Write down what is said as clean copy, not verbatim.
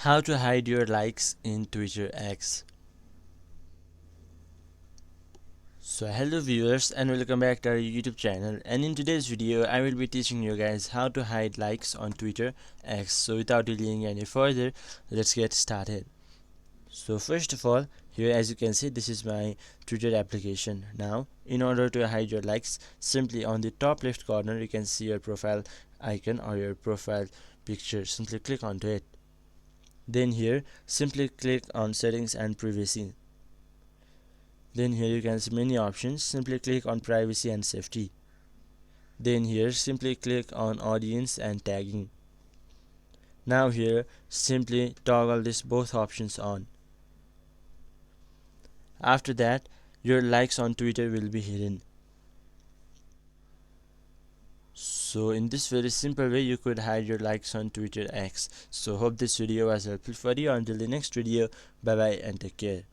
How to hide your likes in Twitter X. So hello viewers and welcome back to our YouTube channel, and in today's video I will be teaching you guys how to hide likes on Twitter X. So without delaying any further, let's get started. So first of all, here as you can see, this is my Twitter application. Now in order to hide your likes, simply on the top left corner you can see your profile icon or your profile picture. Simply click onto it. Then here simply click on settings and privacy. Then here you can see many options. Simply click on privacy and safety. Then here simply click on audience and tagging. Now here simply toggle this both options on. After that, your likes on Twitter will be hidden. So in this very simple way you could hide your likes on Twitter X. So hope this video was helpful for you. Until the next video, bye bye and take care.